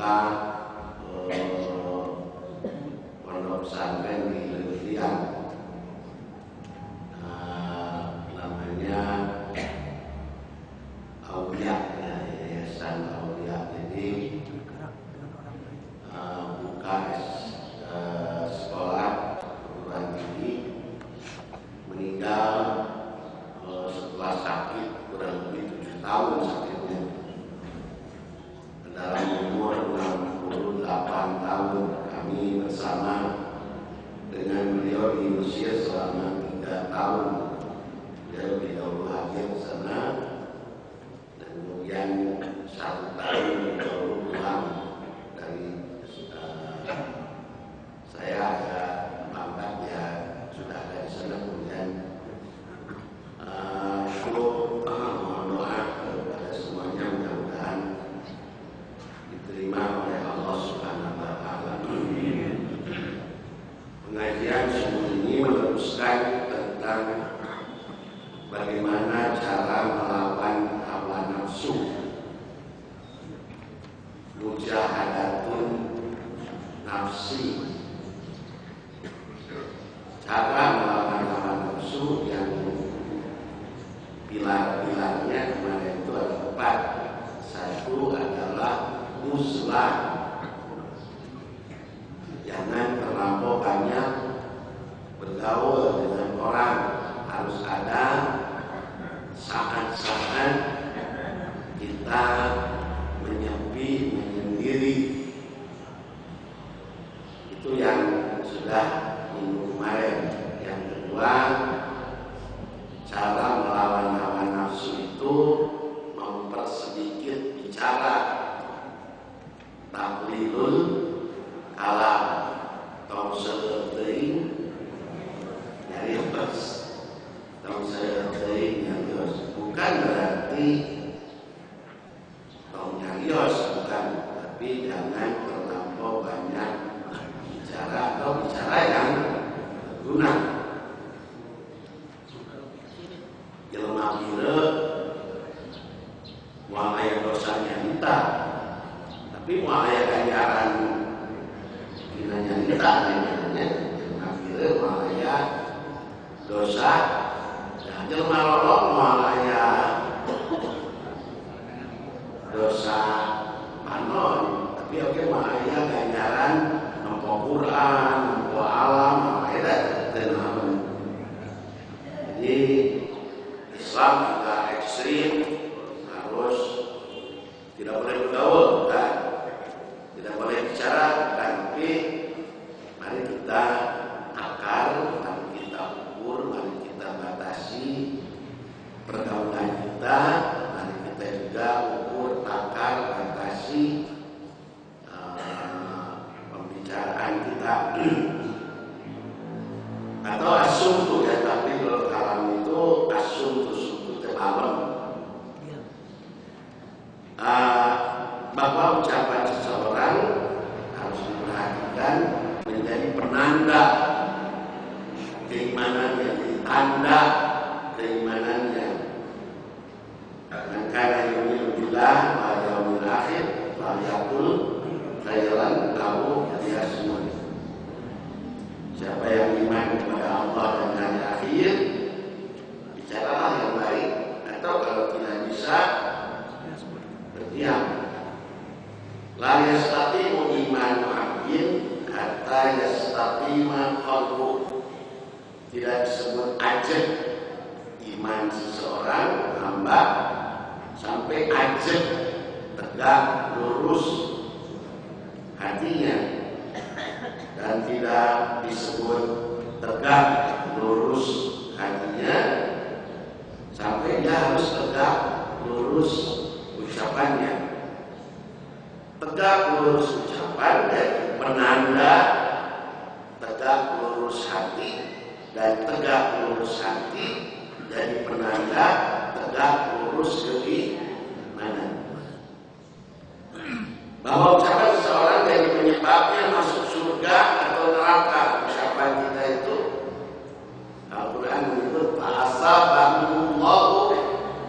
membuka pondok pesantren di Leuvian, namanya Aulia, ya, Yayasan Aulia. Jadi buka sekolah perguruan tinggi, meninggal setelah sakit kurang lebih 7 tahun sakitnya, dalam umur 68 tahun. Kami bersama dengan beliau di Mesir selama 3 tahun. Beliau dahulu hadir ke sana, dan kemudian 1 tahun baru pulang dari saya agak lambat ya, sudah ada di sana. Kemudian mohon doa kepada semuanya, mudah-mudahan diterima oleh Allah Subhanahu wa Ta'ala. Pengajian subuh ini meneruskan tentang bagaimana cara melawan hawa nafsu, mujahadatun nafsi, cara melawan hawa nafsu yang pilar-pilarnya kemarin itu ada 4. Satu adalah uzlah, jangan terlampau banyak bergaul dengan orang, harus ada saat-saat kita menyepi, menyendiri. Itu yang sudah minggu kemarin. Yang kedua, cara melawan hawa nafsu itu mempersedikit bicara, taklilul kalam, tong seuteuing nyari bers, tong seuteuing nyarios. Bukan berarti tong nyarios, bukan, tapi jangan terlampau banyak bicara atau bicara yang berguna. Jelema bire moal aya dosanya kita, tapi moal aya ganjaran dina nyarita namanya. Jelema bire moal aya dosa, nah jelema lolong moal aya dosa panon, tapi oke moal aya ganjaran nampa Quran, nampa alam, moal aya teh naon. Jadi Islam juga ekstrim, harus tidak boleh bergaul, bukan, tidak boleh bicara, bukan, tapi mari kita akar, mari kita ukur, mari kita batasi pergaulan kita, mari kita juga ukur, akar, batasi pembicaraan kita. Atau asumtu ya, tapi kalau kalam itu asumtu malam, bahwa ucapan seseorang harus diperhatikan menjadi penanda keimanannya, tanda keimanannya. Karena yu'minu billah wal yaumil akhir falyaqul khairan aw liyasmut. Siapa yang iman kepada Allah dan hari akhir, bicaralah yang baik, atau kalau tidak bisa, berdiam. La yastaqimu imanu 'abdin hatta yastaqima qalbuhu. Tidak disebut ajab iman seseorang hamba sampai ajab, tegak lurus hatinya, dan tidak disebut tegak lurus hatinya sampai dia harus tegak lurus ucapannya. Tegak lurus ucapan dari penanda tegak lurus hati, dan tegak lurus hati dari penanda tegak lurus keimanan. Bahwa ucapan seseorang jadi penyebabnya masuk surga atau neraka. Ucapan kita itu, Al-Quran menyebut asabahumullahu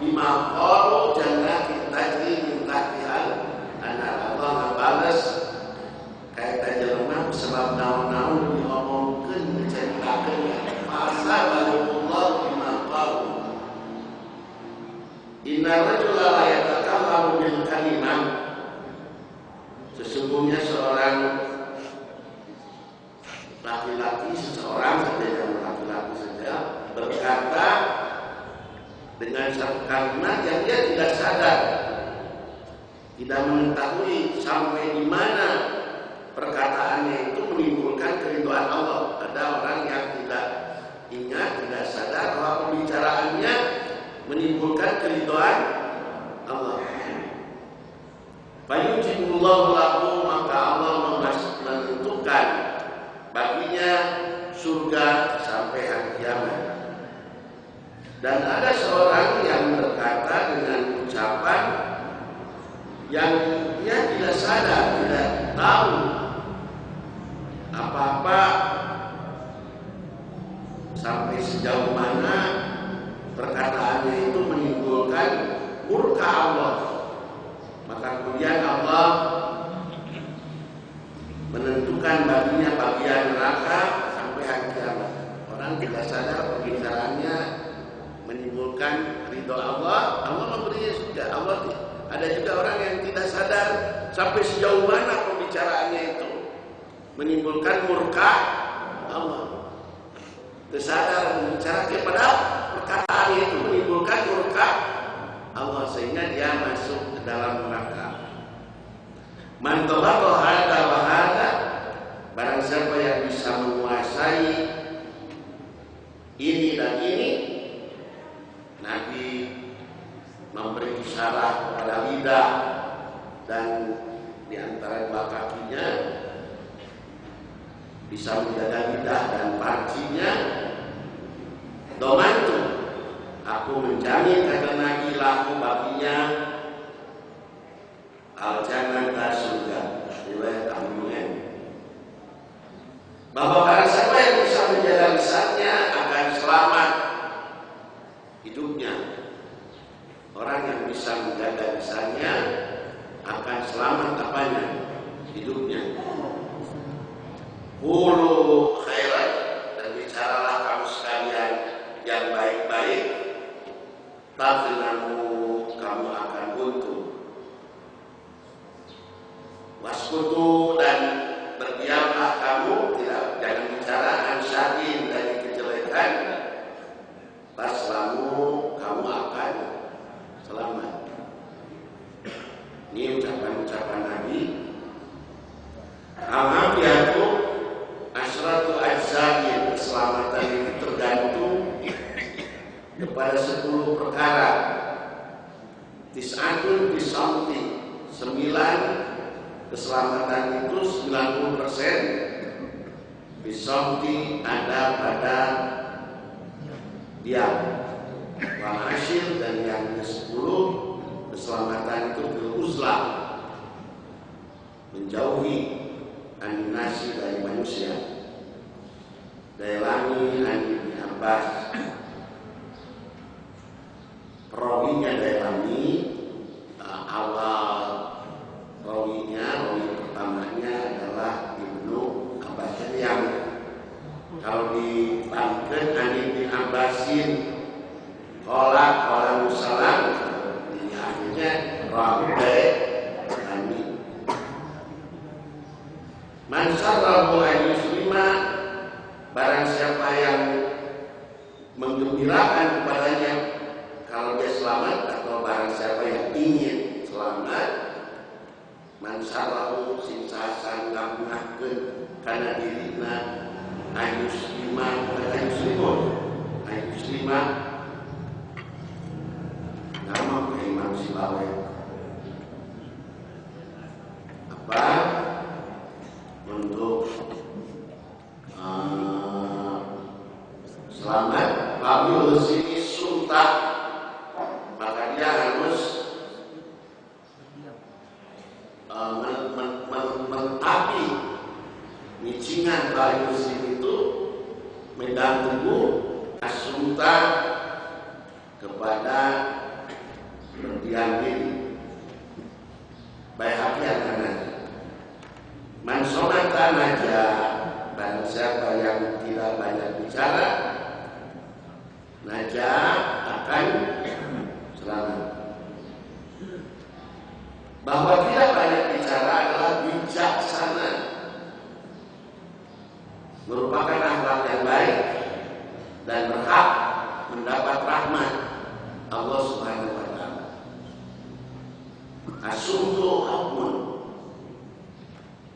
bima qalu jannatin tajri min tahtiha al-anhar. Allah membalas sesungguhnya seorang laki-laki, seseorang laki-laki saja berkata dengan satu kalimat yang dia tidak sadar, tidak mengetahui sampai di mana perkataannya itu menimbulkan keridhaan Allah. Ada orang yang tidak ingat, tidak sadar bahwa pembicaraannya menimbulkan keridhaan Allah. Fayujibullahu lahu, maka Allah menentukan baginya surga sampai hari kiamat. Dan ada seorang yang berkata dengan ucapan yang dia tidak sadar, tidak tahu apa-apa sampai sejauh mana perkataannya itu menimbulkan murka Allah. Maka kemudian Allah menentukan baginya bagian neraka sampai hari kiamat. Orang tidak sadar pembicaraannya menimbulkan ridho Allah, Allah memberinya surga. Allah, ada juga orang yang tidak sadar sampai sejauh mana pembicaraannya itu menimbulkan murka Allah. Tersadar berbicara kepada perkataannya itu menimbulkan murka Allah, sehingga dia masuk ke dalam neraka. Man tabaqa hada wa hada, barang siapa yang bisa menguasai ini dan ini, Nabi memberi isyarat kepada lidah dan di antara dua kakinya, bisa menjaga lidah dan farjinya. Domantu, aku menjamin, kata Nabi, lahu baginya al-jannah, surga. Riwayat Ahmad. Bahwa barang siapa yang bisa menjaga lisannya akan selamat hidupnya. Orang yang bisa menjaga lisannya akan selamat apanya? Hidupnya. Qulu khairan, dan bicaralah kamu sekalian yang baik-baik, tafinamu, kamu akan untung. Waskutu, dan berdiamlah kamu, jangan bicara ansyadin, dari kejelekan. Taslamu, kamu akan selamat. Ini ucapan-ucapan Nabi. Al-Hafiyatu asyratu ajzain, keselamatan itu tergantung kepada 10 perkara. Tis'atun bisamti, 9 keselamatan itu 90% bisamti, ada pada diam. Wal asyir, dan yang ke-10 keselamatan itu bil-uzlah, menjauhi aninasi dari manusia. Dailami Ibn Abbas, perawinya Dailami, awal rawi pertamanya adalah Ibnu Abbas, yang kalau dibandingkan Ibn Abbasin Qala Musalam, ini akhirnya rawi Dailami. Man sarrahu an yuslima, barang siapa yang menggembirakan kepadanya kalau dia selamat, atau barang siapa yang ingin selamat. Man sarrahu sinsasan ngapunahkeun kana dirina an yuslima, nama Imam Sibawi apa untuk selamat, wabil sini suntah, maka dia harus mentapi micingan bayu sini itu, medan tubuh asunta kepada berdiam diri. Baik anak mansonata naja, dan siapa yang tidak banyak bicara, naja akan selamat. Bahwa tidak banyak bicara adalah bijak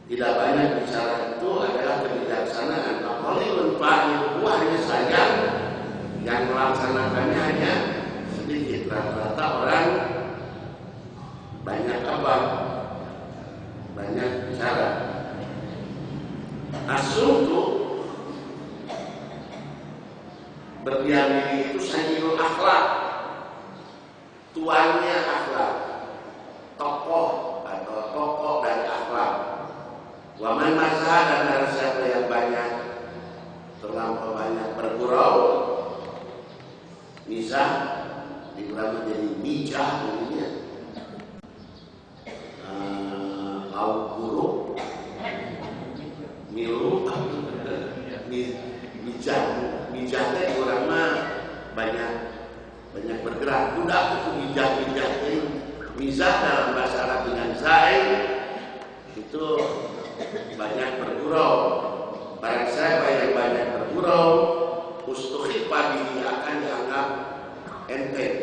tidak banyak bicara itu adalah kebijaksanaan. Qaulun fa'il hanya saja yang melaksanakannya hanya sedikit. Rata-rata orang banyak apa? Banyak bicara. As-su'u berdiam diri itu sayyidul akhlak, tuannya akhlak, tokoh atau tokoh dari akhlak. Wa man masa dan barang siapa yang banyak terlampau banyak bergurau, mizah diulang menjadi mijah dirinya, lauk buruk, milu, mijahnya diulang mah banyak bergerak. Budak itu mijah ini. Mizah dalam bahasa Arab dengan zain itu banyak bergurau. Barang siapa yang banyak bergurau, ustukhifa bihi akan dianggap enteng.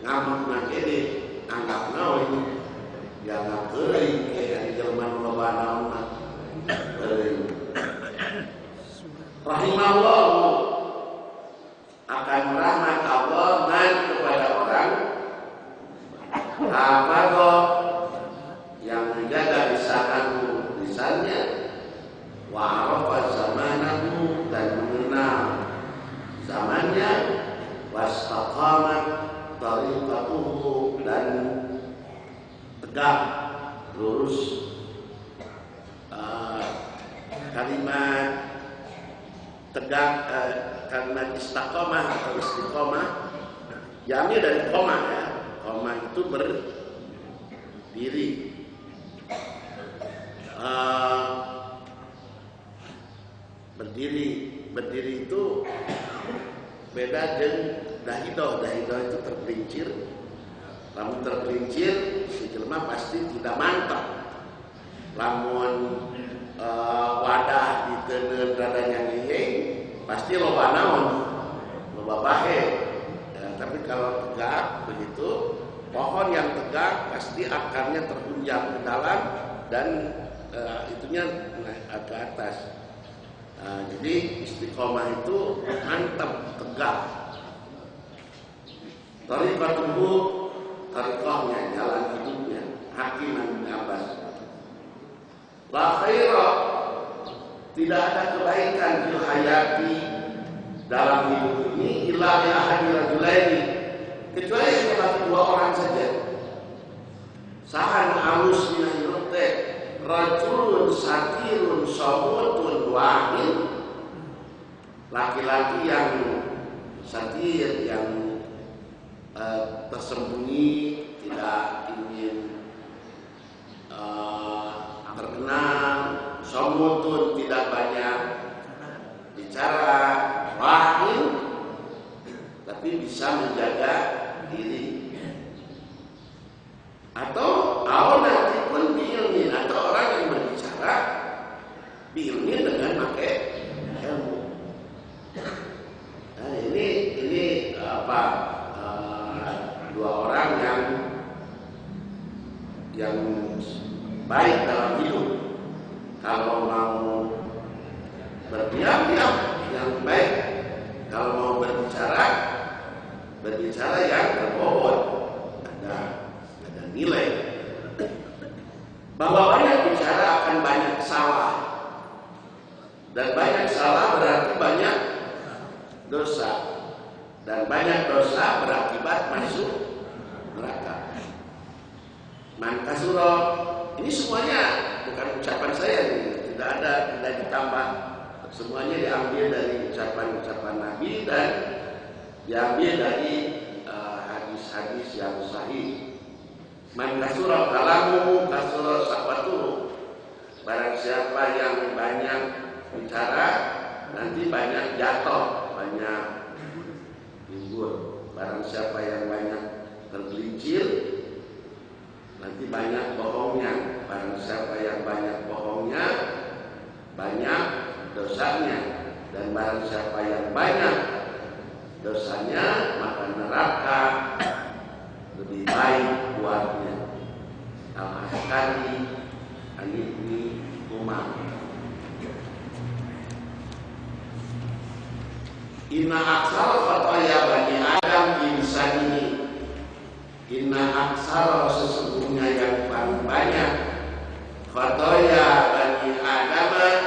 Ngamuk nak ini anggap naon dianggap euy kayak di zaman loba naon mah euy. Rahimahullah akan rahmat Allah man kepada orang apa yang menjaga lisannya wa arafa zamanahu dan mengenal zamannya wastaqamat tariqatuhu dan tegak lurus kalimat tegak kalimat istiqomah atau istiqomah jamnya dari koma ya. Koma itu berdiri. Berdiri itu beda dengan dahidoh. Dahidoh itu tergelincir. Lamun tergelincir, si jelema pasti tidak mantap. Lamun wadah diteun radanya ngeyeng, pasti loba naon, loba bahe. Ya, tapi kalau tegak begitu, pohon yang tegak pasti akarnya terhunjam ke dalam dan itunya naik ke atas. Jadi istiqomah itu mantap, tegak. Tariqatuhu, tariqahnya, jalan hidupnya. Hakiman bin Abbas. La khaira, tidak ada kebaikan fil hayati dalam hidup ini illa bi ahadi rajulaini, kecuali cuma dua orang saja. Sahan alus min hirutte rajulun satirun samutun wahid, laki-laki yang satir, yang tersembunyi, tidak ingin terkenal, samutun tidak banyak bicara, wahid tapi bisa menjaga diri. Atau nanti pun biilmin, atau orang yang berbicara biilmin dengan pakai ilmu. Nah, ini apa? Dua orang yang baik dalam hidup. Kalau mau berdiam yang baik. Kalau mau berbicara yang berbobot, ada nilai. Bahwa banyak bicara akan banyak salah, dan banyak salah berarti banyak dosa, dan banyak dosa berakibat masuk neraka. Man kasura, ini semuanya bukan ucapan saya, tidak ditambah. Semuanya diambil dari ucapan-ucapan Nabi dan diambil dari hadis-hadis yang sahih. Man kasura kalamu kasura sahwatuhu. Barang siapa yang banyak bicara, nanti banyak jatuh, banyak libur. Barang siapa yang banyak tergelincir, nanti banyak bohongnya. Barang siapa yang banyak bohongnya, banyak dosanya. Dan barang siapa yang banyak dosanya, maka neraka lebih baik buatnya. Al-Askari Al-Ibni Inna aksara khotoya bani Adam insanihi. Inna aksara sesungguhnya yang paling banyak khotoya bani Adam,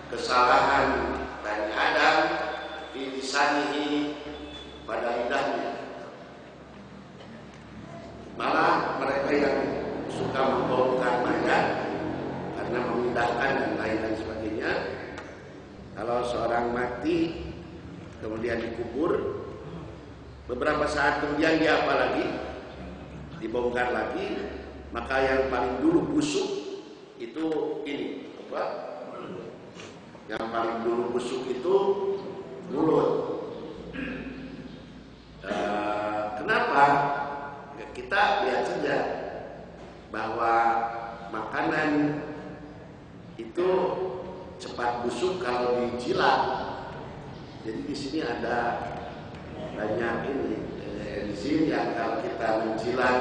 kesalahan bani Adam insanihi pada lidahnya. Malah mereka yang suka membongkar mayat karena memindahkan dan lain sebagainya. Kalau seorang mati kemudian dikubur, beberapa saat kemudian dia apa lagi? Dibongkar lagi, maka yang paling dulu busuk itu ini apa? Yang paling dulu busuk itu mulut. Kenapa? Ya, kita lihat saja bahwa makanan itu cepat busuk kalau dijilat. Jadi di sini ada banyak ini di sini yang kalau kita menjilat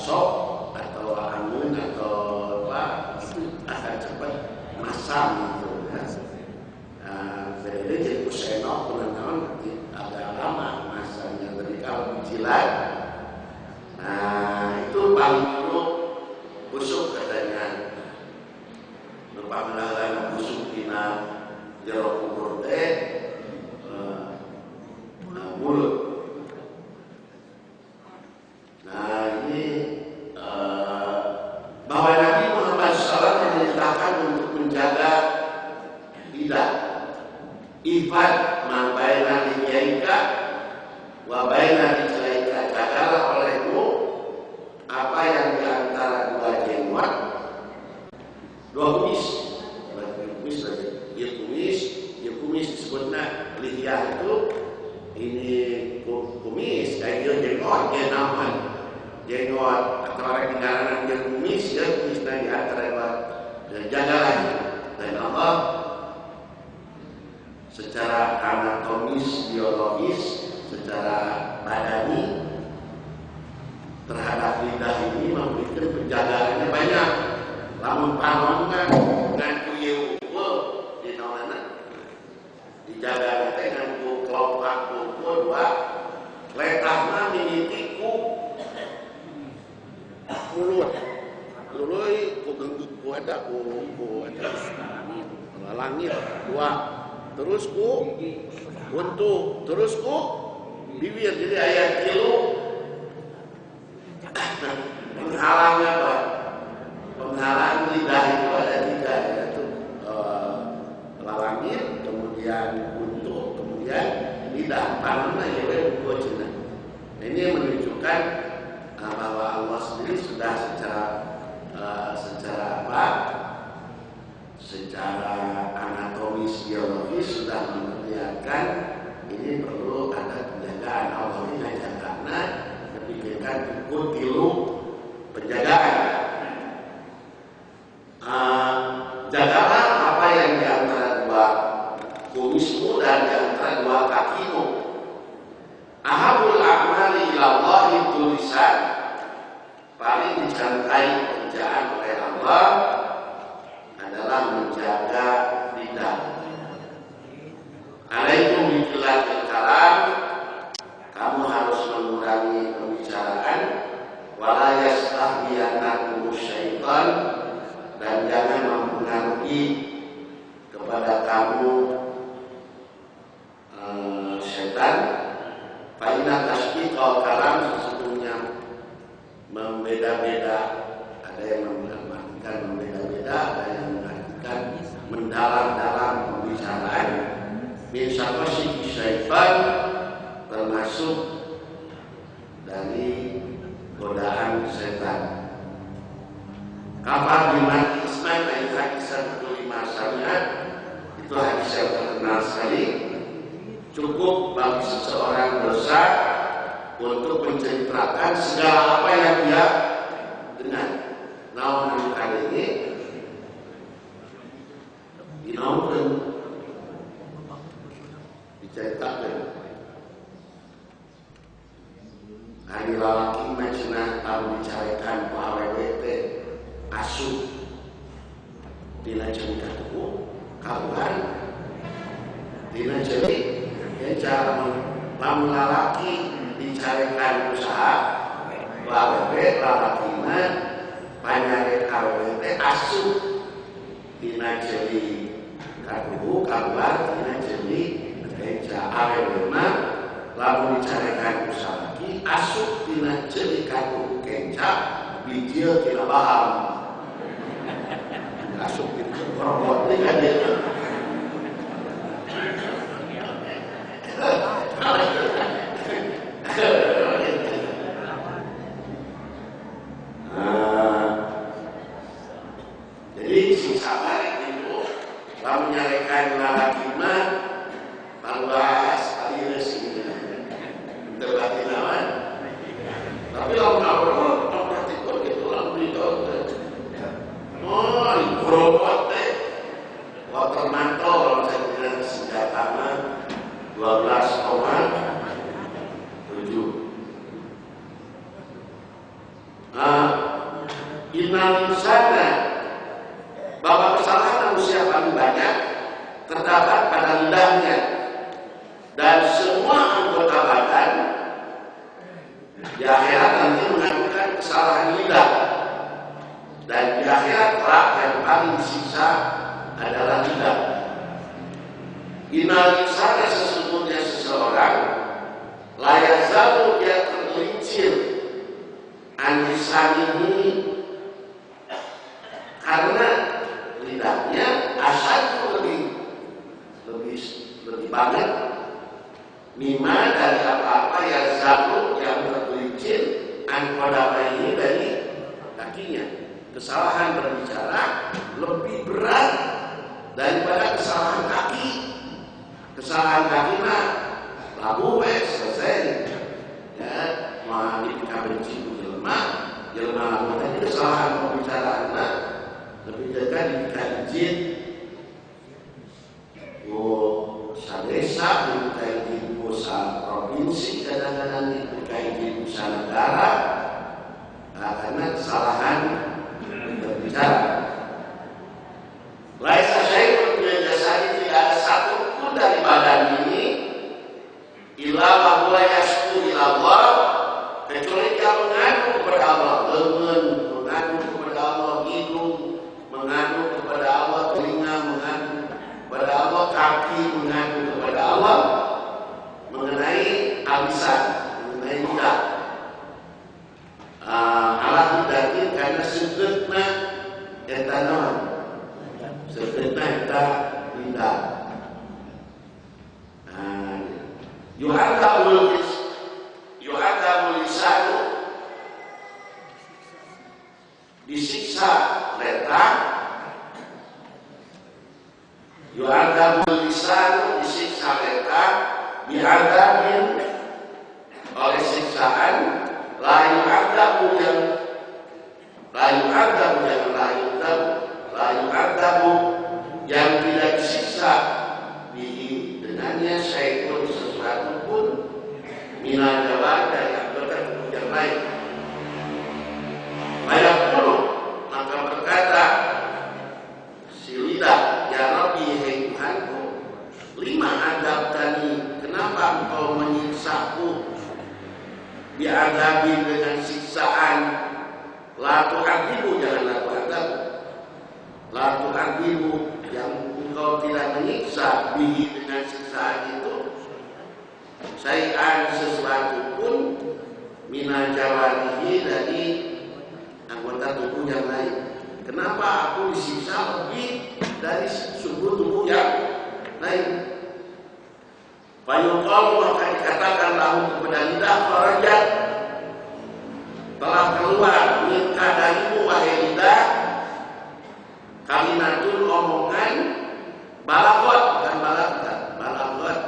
sop atau anggun atau apa itu akan cepat masam gitu ya. Jadi kusenok penenun agak lama masanya. Tapi kalau dijilat, nah itu paling dulu busuk katanya. Lupa menahan busuk dina jeruk kubur mulut. Nah ini bahwa Nabi Muhammad SAW memerintahkan untuk menjaga lidah, ifad ma baina liyaika wa baina rijlaika, jagalah olehmu apa yang di antara dua jenggot, dua kumis. Kumis disebutnya lihiyah itu ini kumis, kayak jenggot, jenaman, jenggot atau orang tinggalan yang kumis ya kumis dari antara jagalah. Dan Allah secara anatomis, biologis, secara badani terhadap lidah ini memberikan penjagaannya banyak. Lamun panongan dengan kuyeu di mana dijaga dengan kelopak kuku dua letahna mimitiku mulut ku genggek ku ada langit dua terus ku buntu terus ku bibir. Jadi ayat tilu menghalang apa? Menghalang lidah itu ada tiga, yaitu langit, kemudian buntu, kemudian lidah. Panona ya webocina. Ini menunjukkan bahwa Allah sendiri sudah secara apa? Secara anatomis biologis sudah memperlihatkan ini perlu ada penjagaan. Allah ini hanya karena dipikirkan ikut tilu penjagaan. Jagalah apa yang di antara dua kumismu dan di antara dua kakimu. Ahabul a'mali ilallahi tulisan, paling dicintai pekerjaan oleh Allah adalah menjaga lidah. Alaikum biqillatil kalam, kamu harus mengurangi pembicaraan. Wala yastahbiyannakum syaitan, dan jangan mempengaruhi kepada kamu setan. Fa'inna tasbiqal kalam, sesungguhnya membeda-beda, ada yang mengartikan membeda-beda, ada yang mengartikan mendalam-dalam pembicaraan. Min syafasyi syaitan, termasuk dari godaan setan. Kafar biman isman dari hadis 105 syariat, itu hadis yang terkenal sekali. Cukup bagi seseorang dosa untuk menceritakan segala apa yang dia dengar. Namun kali ini dinaunkan diceritakan hari lalaki macina tahu dicarikan PAWWT asuh dina cerita itu kawan di dina jadi cara lalaki dicarikan usaha lawewe lalakina panyare kawewe asup dina jadi kaduhu kaluar dina jadi kenca awewe mah lamun dicarikan usaha lagi asup dina jadi kaduhu kenca bijil tina baham asup gitu robot ini kan dia jadi si sabar itu lalu nyarikan lalaki mah paluas alias gitu terbatin aman tapi lalu ngobrol praktikon gitu lalu ditonton robot teh water mantel kalau saya bilang senjata mah 12,7 Innal insana bahwa kesalahan manusia paling banyak terdapat pada lidahnya dan semua anggota badan di akhirat nanti mengadukan kesalahan lidah dan di akhirat yang paling disiksa adalah lidah. Innal insana sesungguhnya seseorang layak zalu dia tergelincir anisanihi karena lidahnya asal lebih banget mima dari apa-apa yang zalu yang tergelincir ankodama ini dari kakinya. Kesalahan berbicara lebih berat daripada kesalahan kaki. Kesalahan kaki mah labu selesai ya mau benci jelema lagu tadi kesalahan pembicaraan lebih dekat dikaijin desa dikaijin usaha provinsi kadang-kadang dikaijin usaha negara karena kesalahan berbicara. Laisa syai'un min jasadi tidak ada satu pun dari badan ini illa wa huwa yashku ila Allah kecuali dia mengadu kepada Allah lengan, mengadu kepada Allah hidung, mengadu kepada Allah telinga, mengadu kepada Allah kaki, mengadu kepada Allah mengenai alisan, mengenai lidah. Allah didatin karena segetna eta naon? Segetna eta lidah. Yuhadabul lisanu disiksa letak. Yuhadabul lisanu disiksa letak bihadabin oleh siksaan layu adabu yang tidak disiksa bihi dengannya syai'un sesuatu pun minal jawab dari anggota tubuh yang lain. Banyak puluh maka berkata si lidah ya Rabbi hai Tuhanku lima adab tani kenapa engkau menyiksaku biadabi dengan siksaan la tu'adzibu jangan la tu'adzabu la tu'adzibu yang engkau tidak menyiksa bihi dengan siksaan itu syai'an sesuatu pun minal jawarihi dari anggota tubuh yang lain. Kenapa aku disiksa lebih dari suku tubuh yang lain? Fayuqalu maka dikatakan lahum kepada lidah farajat telah keluar minka darimu wahai lidah kalimatul omongan balaghot dan balaghot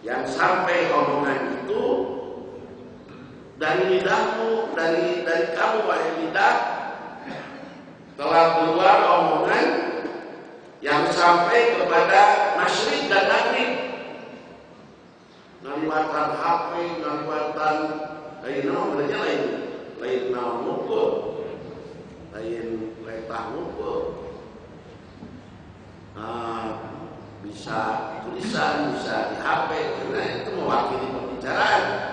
yang sampai omongan itu dari lidahmu dari kamu wahai lidah telah keluar omongan yang sampai kepada masyrik dan maghrib ngaliwatan HP ngaliwatan lain naon ngukur lain letah ngukur bisa tulisan, bisa di HP, karena itu mewakili pembicaraan.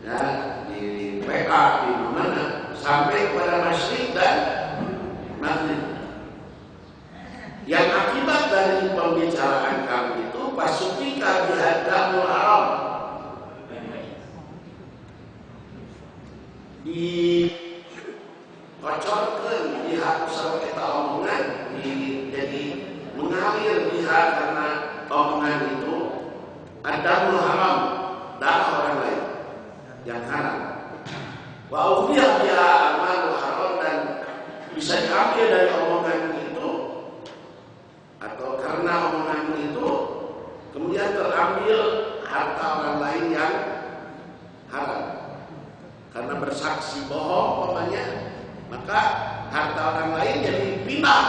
Ya, di WA, di mana sampai kepada masyrik dan maghrib. Yang akibat dari pembicaraan kami itu pasufika bihadamul haram, dicocorkan pihak usaha kita omongan, jadi mengalir pihak karena omongan itu adamul haram, darah orang lain yang haram. Wa ukhiyah biha amalul haram, dan bisa diambil dari omongan itu atau karena omongan itu kemudian terambil harta orang lain yang haram. Karena bersaksi bohong umpamanya, maka harta orang lain jadi pindah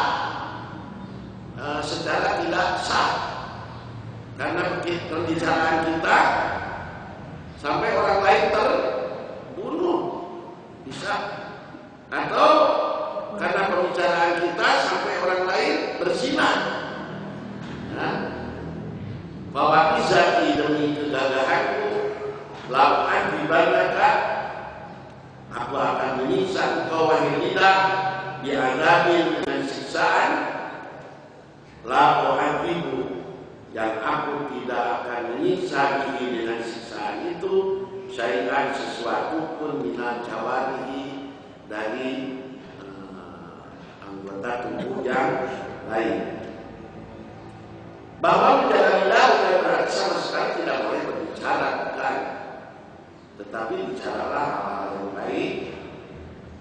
secara tidak sah. Karena pembicaraan kita sampai orang lain terbunuh bisa, atau karena pembicaraan kita sampai orang lain berzina. Bahwa izaki demi kegagahanku, lau'an dibanaka, aku akan menyiksa engkau wahai lidah diadabin dengan siksaan lau'an ibu, yang aku tidak akan menyiksa diri dengan siksaan itu syai'an sesuatu pun minal jawarihi, dari anggota tubuh yang lain. Bahwa menjaga lidah bukan berarti sama sekali tidak boleh berbicara, bukan. Tetapi bicaralah hal-hal yang baik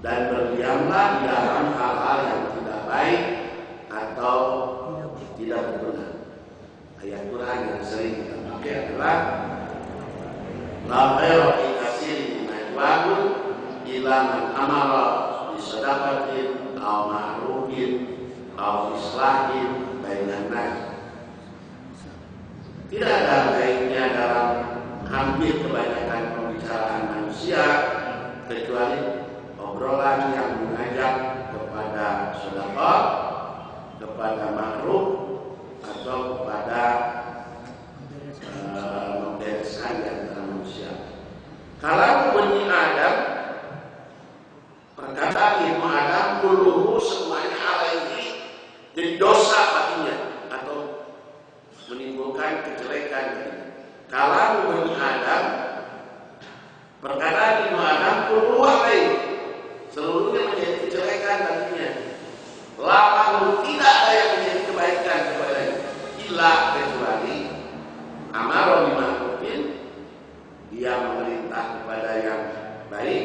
dan berdiamlah di dalam hal-hal yang tidak baik atau tidak benar. Ayat Quran yang sering kita pakai adalah la khairu fi katsirin min najwahum illa man amara bi shadaqatin aw ma'rufin aw islahin bainan nas. Tidak ada baiknya dalam hampir kebanyakan pembicaraan manusia kecuali obrolan yang mengajak kepada sedekah, kepada ma'ruf, atau kepada membereskan di antara manusia. Kalau Bani Adam, perkataan Ibnu Adam kulluhu semuanya alaihi, jadi dosa baginya atau menimbulkan kejelekan. Kalau Bani Adam, perkataan Ibnu Adam kulluhu alaihi, seluruhnya menjadi kejelekan baginya. Lalu tidak ada yang menjadi kebaikan kepadanya, illa kecuali amaro bima'rufin, dia memerintah kepada yang baik,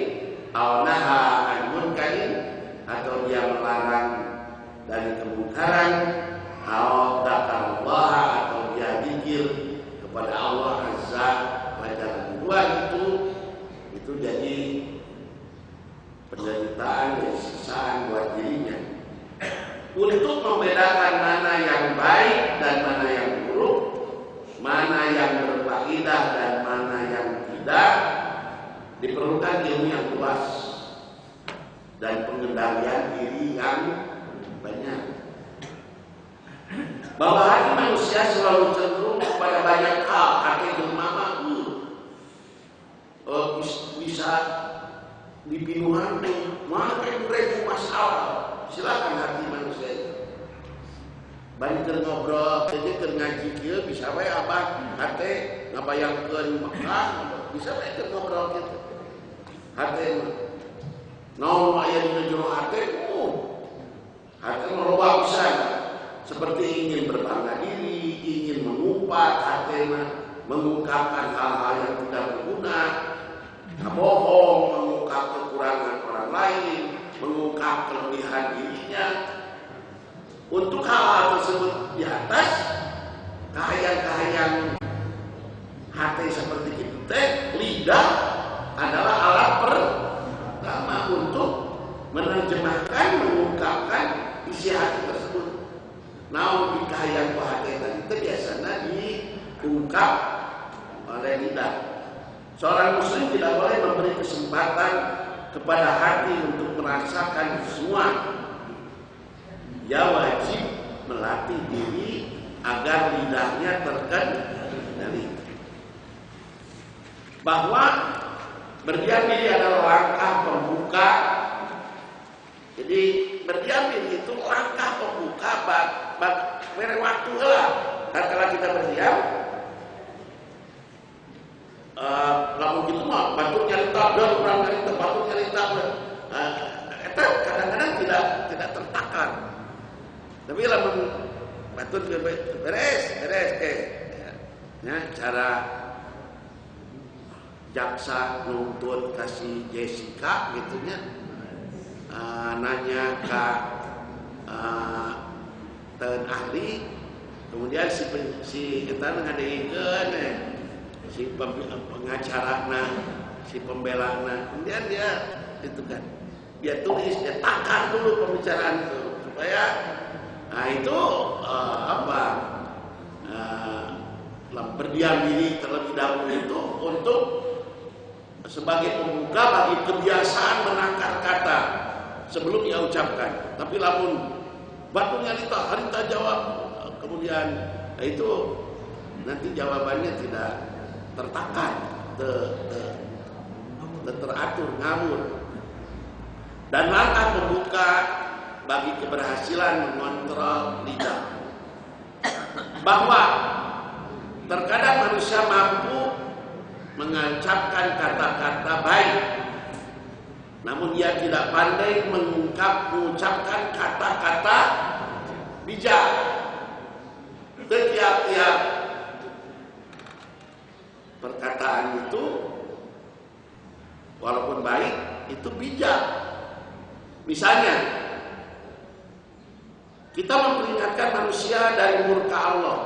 aw naha an munkarin, atau dia melarang dari kemungkaran, aw dzakarallaha, atau dia zikir kepada Allah azza wa jalla. Dua itu jadi penderitaan dan siksaan buat dirinya. Untuk membedakan mana yang baik dan mana yang buruk, mana yang berfaedah dan mana yang tidak, diperlukan ilmu yang luas dan pengendalian diri yang banyak. Bahwa hati manusia selalu cenderung kepada banyak hal. Hati jelmama bisa dipinuhan makin ribu masalah. Silakan hati manusia itu. Banyak ngobrol, jadi ngaji kia bisa wae abah hati ngabayangkeun Mekah, bisa wae ngobrol gitu. Hati naon aya dina jero hati, hati merubah pisan. Seperti ingin berbangga diri, ingin mengumpat hati, mengungkapkan hal-hal yang tidak berguna, bohong, mengungkap kekurangan orang lain, mengungkap kelebihan dirinya. Untuk hal-hal tersebut di atas, kahayang-kahayang hati seperti itu, lidah adalah alat pertama untuk menerjemahkan, mengungkapkan isi hati tersebut. Namun di kahayang hati tadi itu biasanya diungkap oleh lidah. Seorang muslim tidak boleh memberi kesempatan kepada hati untuk merasakan semua. Dia wajib melatih diri agar hendaknya terkendali. Bahwa berdiam diri adalah langkah pembuka. Jadi berdiam diri itu langkah pembuka beri waktu lah. Kalau kita berdiam, lamun kita mah batuk nyarita, dan orang nyarita batuk nyarita, itu kadang-kadang tidak tertakar. Tapi lamun batuk beres, ya, cara jaksa nuntut kasih Jessica gitunya, nanya ke ten ahli, kemudian si kita ngadaikeun si pengacara si pembela kemudian dia itu kan dia tulis, dia takar dulu pembicaraan itu supaya itu berdiam diri terlebih dahulu itu untuk sebagai pembuka bagi kebiasaan menakar kata sebelum ia ucapkan. Tapi lamun batu nyarita harita jawab, kemudian itu nanti jawabannya tidak tertakar, teratur, ngawur. Dan langkah pembuka bagi keberhasilan mengontrol lidah. Bahwa terkadang manusia mampu mengucapkan kata-kata baik, namun ia tidak pandai mengucapkan kata-kata bijak. Setiap perkataan itu walaupun baik itu bijak. Misalnya kita memperingatkan manusia dari murka Allah.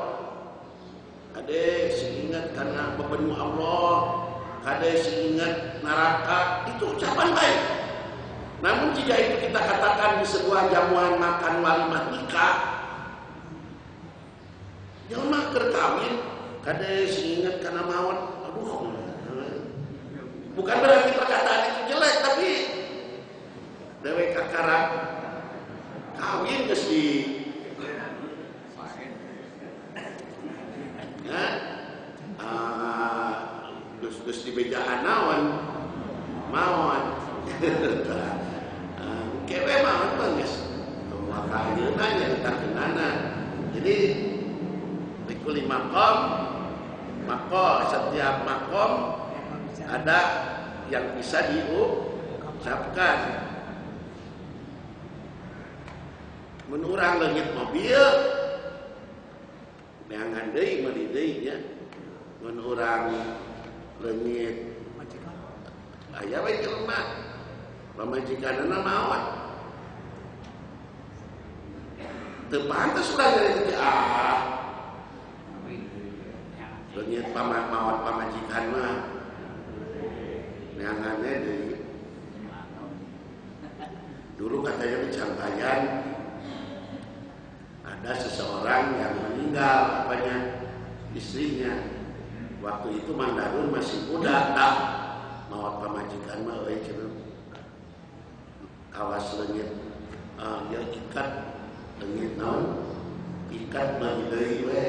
Kade ingat karena bebenmu Allah, kade ingat neraka, itu ucapan baik. Namun jika itu kita katakan di sebuah jamuan makan walimah nikah, jelema keur kawin, kade ingat karena mawon, aduh. Bukan berarti perkataan itu jelek, tapi dewe kakarak kawin geus di dus di bejaan mawon kewe mawon geus maka ayeuna nyarita keunana. Jadi likuli makom setiap makom ada yang bisa diucapkan. Menurang leungit mobil neangan deui meuli deui nya. Mun urang leungit aya we jelema pamajikanana mawon. Teu pantes urang nyari leungit mawon pamajikan mah neangannya deui. Dulu katanya di Cangkayan ada seseorang yang meninggal istrinya. Waktu itu Mang Darun masih muda, mawat pamajikan mah euy cenah. Awas leungit ya ikat leungit naon? Ikat mah deui we.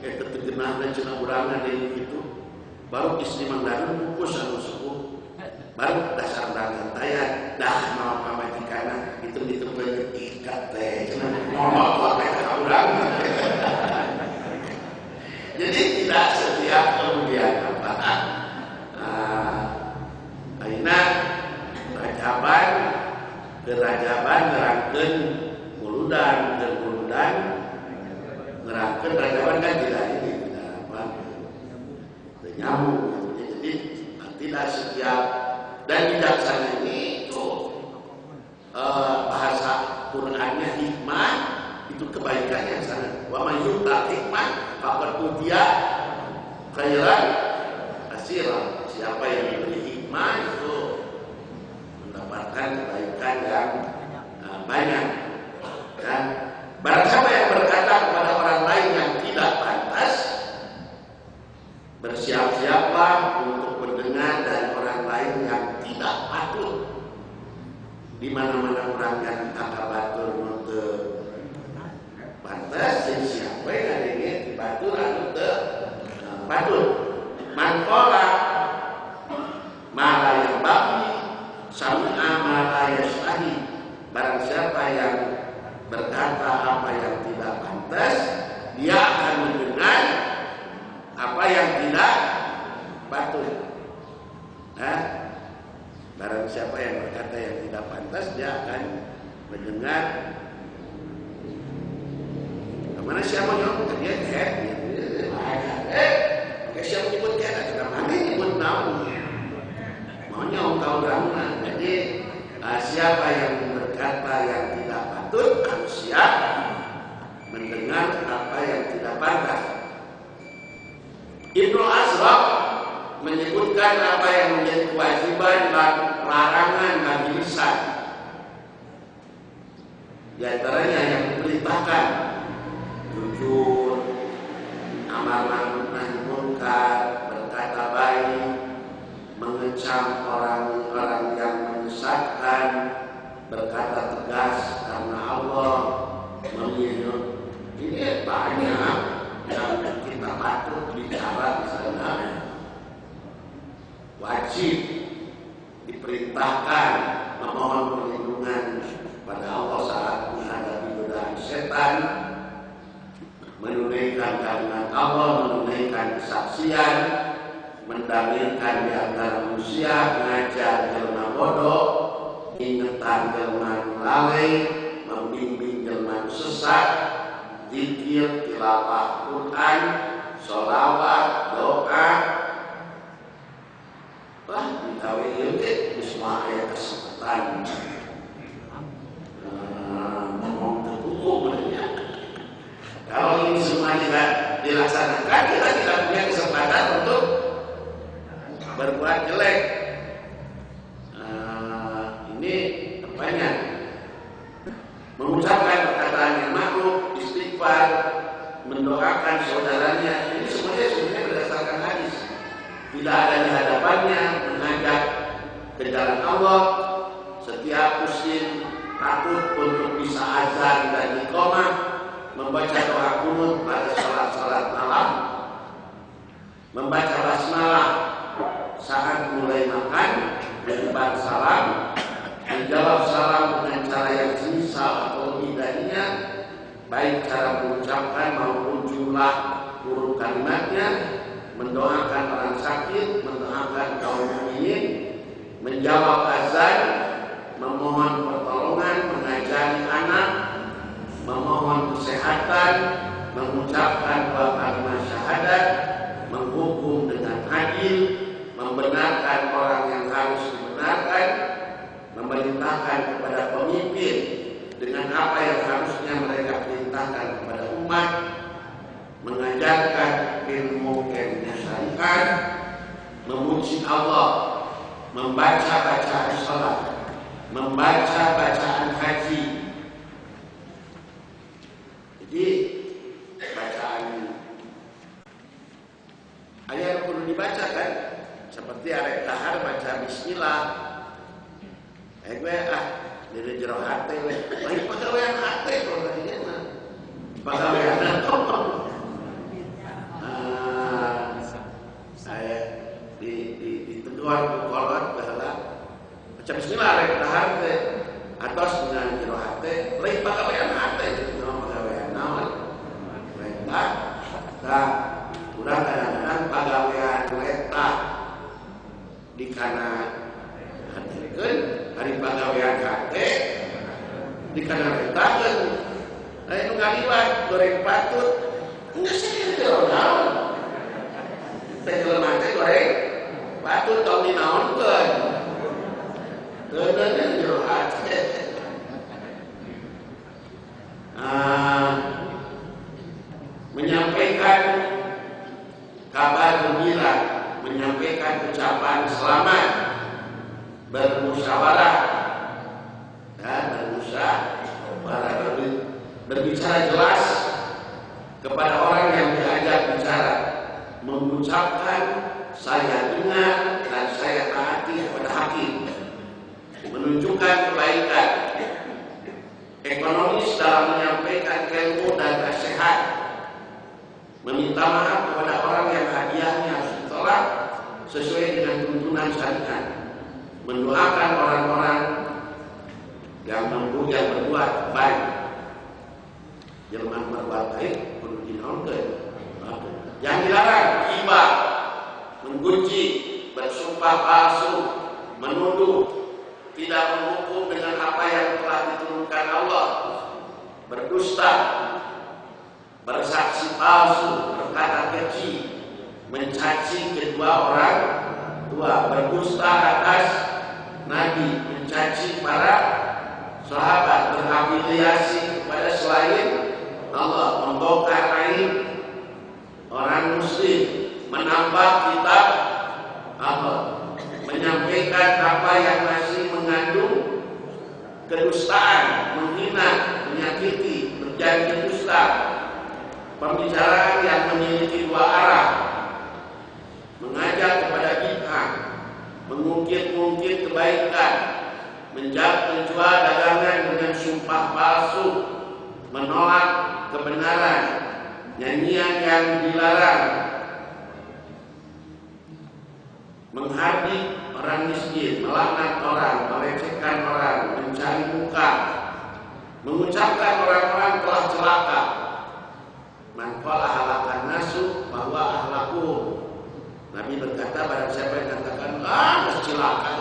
Eta teu geunahna cenah urangan deui kitu. Baru istri Mang Darun bungkus anu sepuh. Baru dasar dangantayan dah mawat pamajikanna itu leungit ikat teh cenah ngomong teh ka urang. Jadi tidak setiap kemudian ayeuna kerajaban nerangkeun muludan nerangkeun rajaban kan tidak nyambung. Jadi tidak setiap dan bijaksana ini itu bahasa Qur'annya hikmah itu kebaikannya sangat. Wa may yu'ta hikmah faqad utiya khairan katsiran. Siapa yang diberi hikmah itu mendapatkan kebaikan yang banyak. Dan barang siapa yang berkata kepada orang lain yang tidak pantas, bersiap-siaplah untuk mendengar dari orang lain yang tidak patut. Di mana-mana orang yang kata batur untuk pantas, siapa yang ada ini barang siapa yang berkata apa yang tidak pantas, dia akan mendengar apa yang tidak patut. Barang siapa yang berkata yang tidak pantas, dia akan mendengar. Kemana siapa nyong? Dia pakai siapa nyebut dia? Kita mana nyebut namu? Maunya tahu ramah. Jadi siapa yang berkata yang tidak patut, harus siap mendengar apa yang tidak pantas. Ibnu Azraq menyebutkan apa yang menjadi kewajiban dan larangan bagi lisan. Di antaranya yang diperintahkan jujur, amar ma'ruf nahi munkar, berkata baik, mengecam orang-orang yang menyesatkan, berkata tegas karena Allah, memilih. Ini banyak yang kita patut bicara di sana. Wajib diperintahkan memohon perlindungan pada Allah saat menghadapi godaan setan, menunaikan kalimat Allah, menunaikan kesaksian, mendamaikan di antara manusia, mengajar jelma bodoh, ingetan jelma lalai, membimbing jelma sesat, zikir, tilawah Quran, sholawat, doa. Wah, ditawe ieu semua aya kesempatan. Ngomong terbuka benernya. Kalau ini semua tidak dilaksanakan, kita tidak punya kesempatan untuk berbuat jelek. Ini apanya? Mengucapkan perkataan yang ma'ruf, istighfar, mendoakan saudaranya. Ini sebenarnya berdasarkan hadis. Tidak ada di hadapannya, mengajak ke jalan Allah. Setiap muslim takut untuk bisa azan dan iqamah, membaca doa qunut pada salat malam, membaca basmalah saat mulai makan, menyebar salam, menjawab salam dengan cara yang semisal atau lebih darinya, baik cara mengucapkan maupun jumlah huruf kalimatnya, mendoakan orang sakit, mendoakan kaum mukminin, menjawab azan, memohon pertolongan, mengajari anak, memohon kesehatan, mengucapkan dua kalimat syahadat, menghukum dengan adil, membenarkan orang yang harus dibenarkan, memerintahkan kepada pemimpin dengan apa yang harusnya mereka perintahkan kepada umat, mengajarkan ilmu syariat, memuji Allah, membaca bacaan salat, membaca bacaan haji. Jadi bacaan ada yang perlu dibaca kan, seperti arek tahar baca bismillah. Gue dari jero hati we. Lain pagawean hati kalau tadinya mah. Pagawean apa? Saya ditegur kolot baheula. Baca bismillah arek tahar teh atos dengan jero hati, lain pagawean hati itu pagawean naon? Perintah. Nah, urang kadang-kadang pagawean eta di kana hadirkeun hari pagawean hate di kana retakeun lain nu ngaliwat goreng patut geus teu naon teh jelema teh goreng patut tong dinaonkeun teu jero hate. Menyampaikan kabar gembira, menyampaikan ucapan selamat, bermusyawarah dan berbicara jelas kepada orang yang diajak bicara, mengucapkan saya dengar dan saya taati kepada hakim, menunjukkan kebaikan, ekonomis dalam menyampaikan ilmu dan nasihat, meminta maaf kepada orang yang hadiahnya ditolak sesuai dengan tuntunan syariat, mendoakan orang-orang yang mempunyai yang berbuat baik. Jelema berbuat baik kudu dinaonkeun. Yang dilarang ghibah, menggunjing, bersumpah palsu, menuduh, tidak menghukum dengan apa yang telah diturunkan Allah, berdusta, bersaksi palsu, berkata keji, mencaci kedua orang tua, berdusta atas Nabi, mencaci para sahabat, berafiliasi kepada selain Allah, membongkar aib orang muslim, menambah kitab Allah, menyampaikan apa yang masih mengandung kedustaan, menghina, menyakiti, berjanji dusta, pembicaraan yang memiliki dua arah, mengajak kepada bid'ah, mengungkit-ungkit kebaikan, menjual dagangan dengan sumpah palsu, menolak kebenaran, nyanyian yang dilarang, menghardik orang miskin, melaknat orang, melecehkan orang, mencari muka, mengucapkan orang-orang telah celaka. Man qala halakan nasu bahwa ahlakuhum. Nabi berkata, barang siapa yang katakan geus celaka,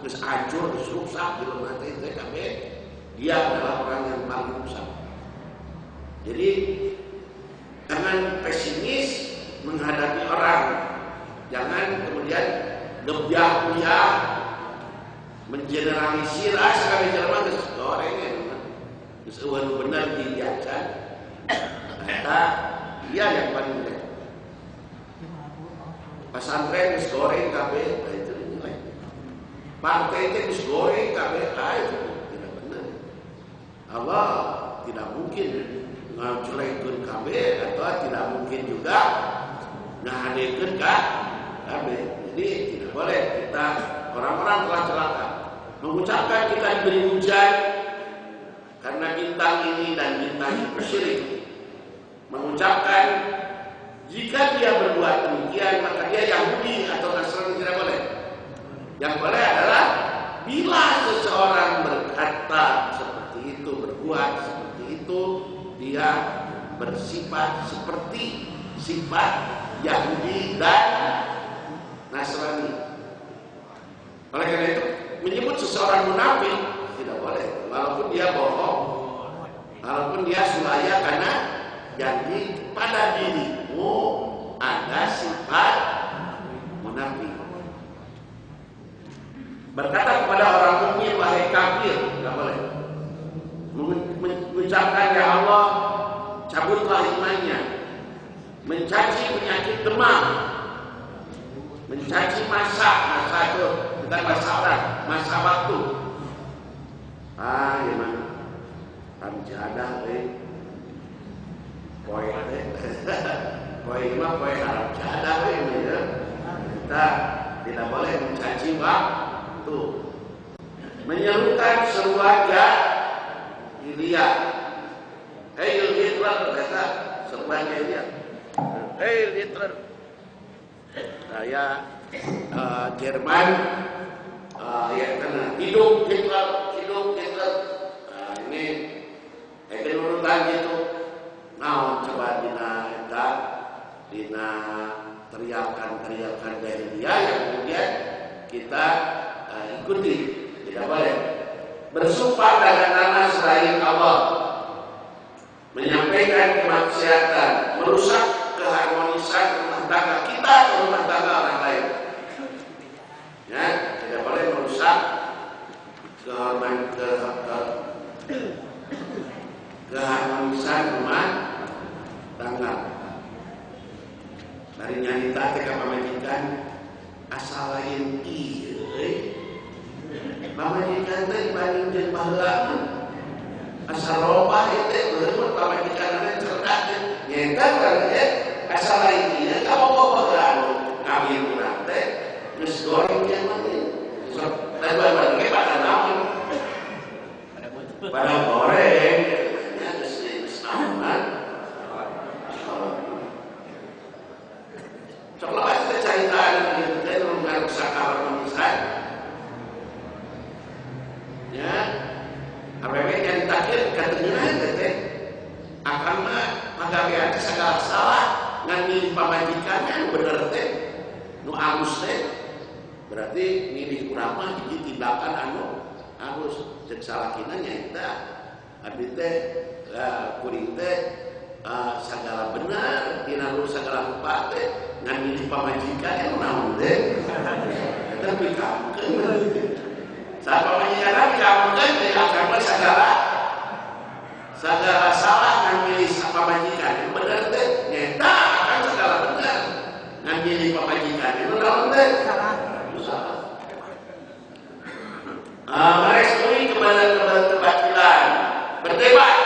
geus hancur, geus rusak di rumah teh kabeh, dia adalah orang yang paling rusak. Jadi jangan pesimis menghadapi orang, jangan kemudian gebyah-gebyah mengeneralisir sekali jelema geus goreng geus eueuh bener diacan. Eta dia yang paling baik. Pesantren geus goreng kabeh, itu nilai. Partai teh geus goreng kabeh, itu tidak benar. Allah tidak mungkin ngajelekeun kabeh atau tidak mungkin juga ngahadekeun kabeh. Jadi tidak boleh kita orang-orang telah celaka mengucapkan kita diberi hujan karena bintang ini dan bintang itu syirik. Mengucapkan jika dia berbuat demikian maka dia Yahudi atau Nasrani, tidak boleh. Yang boleh adalah bila seseorang berkata seperti itu, berbuat seperti itu, dia bersifat seperti sifat Yahudi dan Nasrani. Oleh karena itu menyebut seseorang munafik tidak boleh, walaupun dia bohong, walaupun dia sulaya, karena janji pada dirimu ada sifat munafik. Berkata kepada orang mukmin wahai kafir, tidak boleh. Mengucapkan ya Allah cabutlah imannya, mencaci penyakit demam, mencaci masa itu bukan masa orang, masa waktu. Gimana? Amjadah poe poe mah poe Arab jadah ya. Kita tidak boleh mencaci waktu. Menyerukan seruan jahiliyah. Heil Hitler, kata seruan jahiliyah. Heil Hitler. Saya Jerman ya karena hidup Hitler, hidup Hitler. Ini urutan gitu. Nah, coba dina teriakan jahiliyah yang kemudian kita ikuti. Tidak boleh bersumpah dengan nama selain Allah, menyampaikan kemaksiatan, merusak keharmonisan rumah tangga kita atau rumah tangga orang lain. Ya, tidak boleh merusak keharmonisan rumah tangga. Dari nyanyi tadi pamajikan asal lain ieu pamajikan teh dibanding jeung baheula asal robah teh beureuh pamajikanna cerdas nyetan kan asal lain ieu ka bawa anu kawin urang teh geus goreng jeung mah sok teh ge pada naon pada goreng nya geus naon. Coba kita carikan kita mengarusak harmonisan. Ya, apa yang akan mah pagawean segala salah ngan milih pamajikannya bener teh nu alus teh berarti milih urang mah hiji tindakan anu alus cek salakina nyaeta abdi teh kuring teh segala benar dina nu segala rupa teh ngan milih pamajikannya nu naon teh eta pikamukeun saat pamajikan pikamukeun teh agama segala salah ngan milih pamajikan yang benar teh nyata akan segala benar ngan milih pamajikan itu naon teh salah. Meresponi kebatilan, berdebat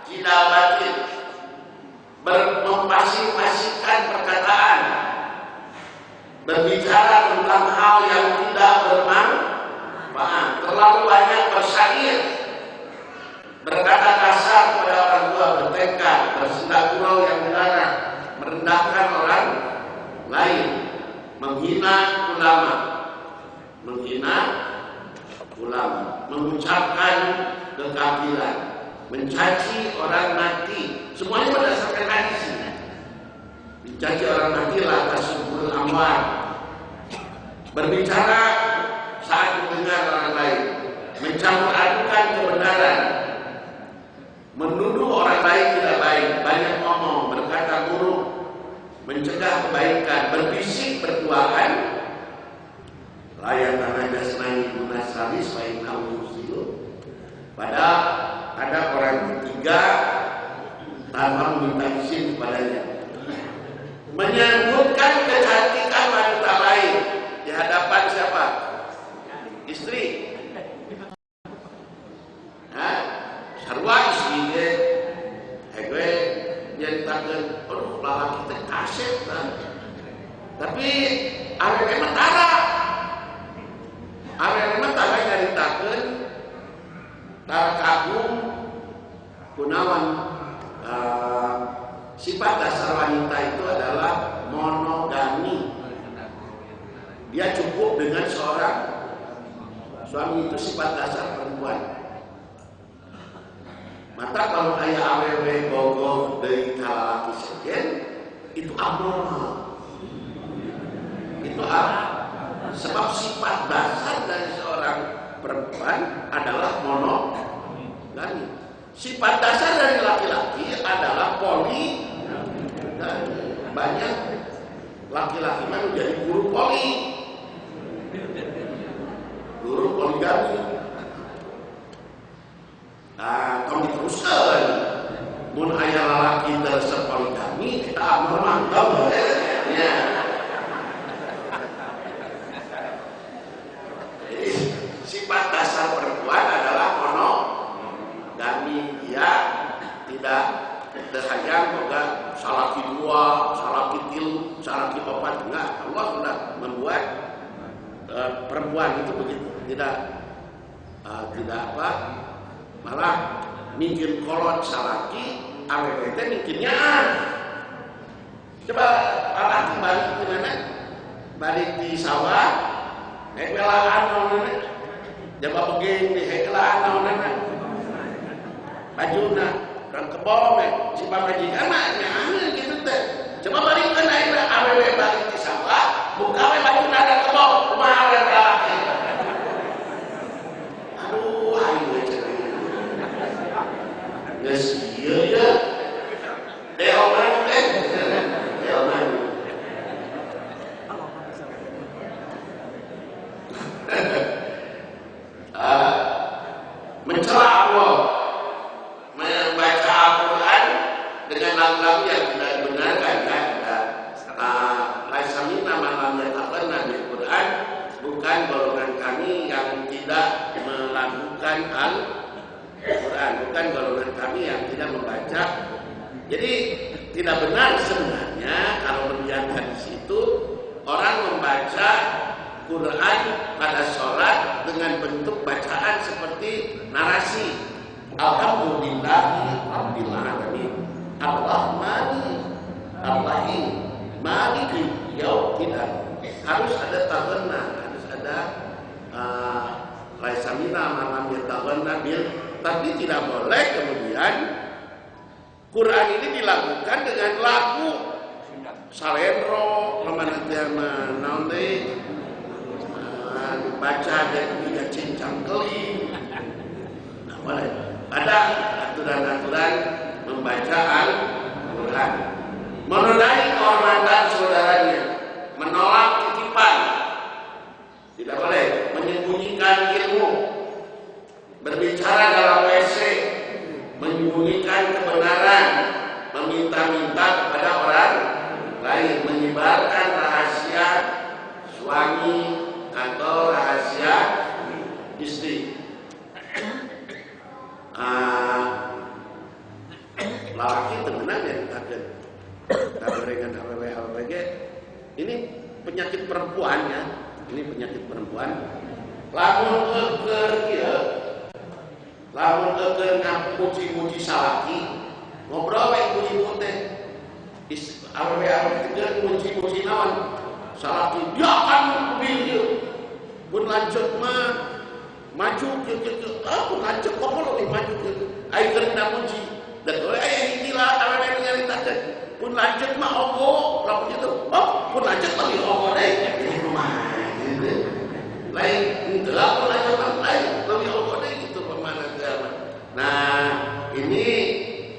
tidak batil, memfasih-fasihkan perkataan, berbicara tentang hal yang tidak bermanfaat, terlalu banyak bersyair, berkata kasar kepada orang tua, bertengkar, bersenda gurau yang dilarang, merendahkan orang lain, menghina ulama, mengucapkan kekafiran, mencaci orang mati, semuanya berdasarkan hadis. Mencaci orang mati lantas subul amwat, berbicara saat mendengar orang lain, mencampur adukan kebenaran, menuduh orang lain tidak baik, banyak ngomong, berkata buruk, mencegah kebaikan, berbisik berduaan, layan tanah jasmani munasalis baik kaum muslim. Pada ada orang ketiga tanpa meminta izin kepadanya, menyebutkan kecantikan wanita lain di hadapan siapa? Istri. Sarua istri ge hege nyaritakeun aduh lalaki teh kaset kan. Tapi awewe mah tara. Awewe mah tara nyaritakeun tara kagum kunaon sifat dasar wanita itu adalah monogami. Dia cukup dengan seorang suami, itu sifat dasar perempuan. Maka kalau ayah awewe bogoh dari kalalaki sejen itu abnormal. Itu sebab sifat dasar dari seorang perempuan adalah monogami. Sifat dasar dari laki-laki adalah poligami. Banyak laki-laki mah menjadi guru poligami. Kalau diteruskan mun aya lalaki tersebut poligami kita abnormal tahu ya. Jadi sifat dasar perempuan adalah monogami. Dia tidak terhayang boga salaki dua, salaki tilu, salaki opat, enggak. Allah sudah membuat perempuan itu begitu, tidak apa, malah mikir kolot salaki, awewe teh mikirnya coba laki balik di mana? Balik di sawah, hekelaan naonana, coba begini di hekelaan naonana, bajuna, dan kebom, si pamajikan mah nyaman gitu teh. Coba balikkan ayeuna awewe balik di sawah, buka we bajuna dan kebom, kumaha awewe laki. Aduh, ayo geus ieu ya. Deoman teh. Deoman. Mencela Allah, membaca Al-Quran dengan lagu-lagu yang tidak dibenarkan kan. Laisa minna man lam yataqanna bil Quran, bukan golongan kami yang tidak melakukan Al-Quran, bukan golongan kami yang tidak membaca. Jadi tidak benar sebenarnya kalau melihat hadis itu orang membaca Quran pada sholat dengan bentuk bacaan seperti narasi. Alhamdulillahi rabbil alamin, Ar-Rahmanir-Rahim, Maliki yaumiddin. Harus ada taghna, harus ada laisa minna man lam yataghanna bil, tapi tidak boleh kemudian Quran ini dilakukan dengan lagu salendro, lemana tiama nanti baca dan juga cincang keli. Nah, boleh. Ada aturan-aturan membaca Al-Quran. Menodai kehormatan saudaranya, menolak titipan, tidak boleh. Menyembunyikan ilmu, berbicara dalam WC, menyembunyikan kebenaran, meminta-minta kepada orang lain, menyebarkan rahasia suami atau rahasia istri. Laki temenan ya akan kabarengan AWG. Ini penyakit perempuan ya. Ini penyakit perempuan. Lamun eker kieu, lamun eker ngapuji-puji salaki, ngobrol wae ibu-ibu teh. AWG muji-muji naon? Salaki dia akan mobil. Pun lanjut mah maju ke pun lanjut kok lebih maju ke ai keur muji. Dan oleh ayah inilah AWG nyaritakeun. Pun lanjut mah ogo, lamun itu. Oh, pun lanjut lagi ogo deh. Ini rumah. Lain enggak pun lanjut lain lebih ogo deh gitu pemana agama. Nah, ini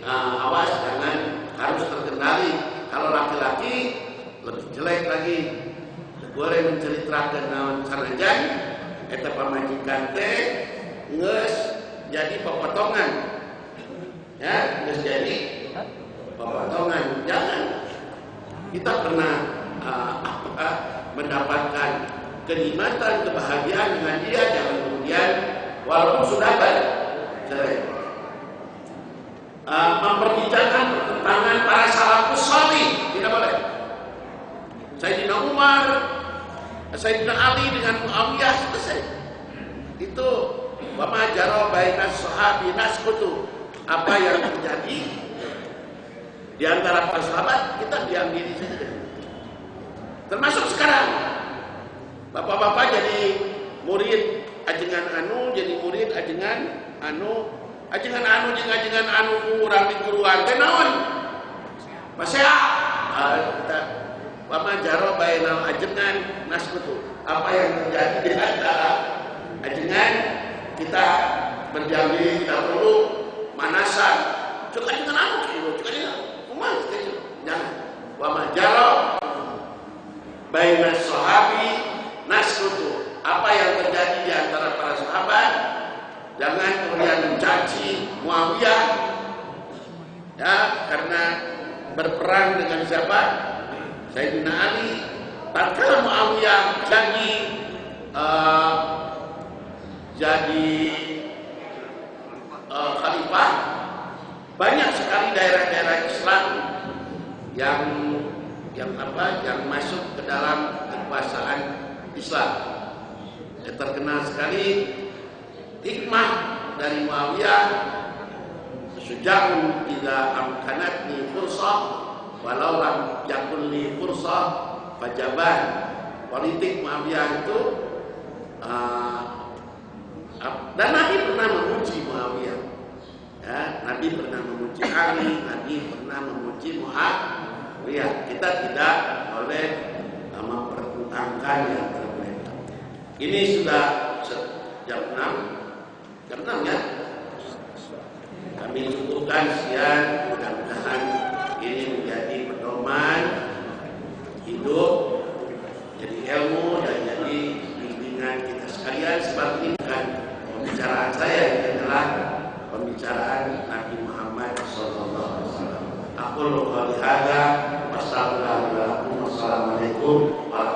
awas jangan harus terkendali. Kalau laki-laki lebih jelek lagi. Boleh menceritakan naon sanajan eta pamajikan teh geus jadi pepotongan. Ya, geus jadi pepotongan. Jangan. Kita pernah mendapatkan kenikmatan, kebahagiaan dengan dia, jangan kemudian walaupun sudah bercerai. Memperbincangkan pertentangan para salafus salih tidak boleh. Sayyidina Umar, Sayyidina Ali dengan Muawiyah selesai. Itu wa ma jara bainas sahabi naskutu. Apa yang terjadi di antara para sahabat kita diam diri saja. Termasuk sekarang. Bapak-bapak jadi murid ajengan anu, jadi murid ajengan anu jeung ajengan anu kurang di guruan teh naon? Masea kita wa ma jara bainal ajengan naskutu. Apa yang terjadi di antara ajengan kita berdiam diri, kita perlu manasan. Cuk ajengan anu kieu, cuk ajengan kumaha teh jangan. Wa ma jara bainas sahabi naskutu. Apa yang terjadi di antara para sahabat, jangan kemudian mencaci Muawiyah ya, karena berperang dengan siapa? Sayyidina Ali. Tatkala Muawiyah jadi khalifah, banyak sekali daerah-daerah Islam yang masuk ke dalam kekuasaan Islam. Ya, terkenal sekali hikmah dari Muawiyah, suja'un idza amkanatni fursah walau lam yakun li fursah fajaban. Politik Muawiyah itu dan Nabi pernah memuji Muawiyah ya, Nabi pernah memuji Ali, Nabi pernah memuji Muawiyah. Kita tidak boleh mempertentangkan yang terbaik. Ini sudah jam 6 ya. Kami cukupkan sekian. Mudah-mudahan ini menjadi pedoman hidup, jadi ilmu dan jadi bimbingan kita sekalian. Sebab ini bukan pembicaraan saya, ini adalah pembicaraan Nabi Muhammad SAW. Aku lupa lihada. Wassalamualaikum warahmatullahi wabarakatuh.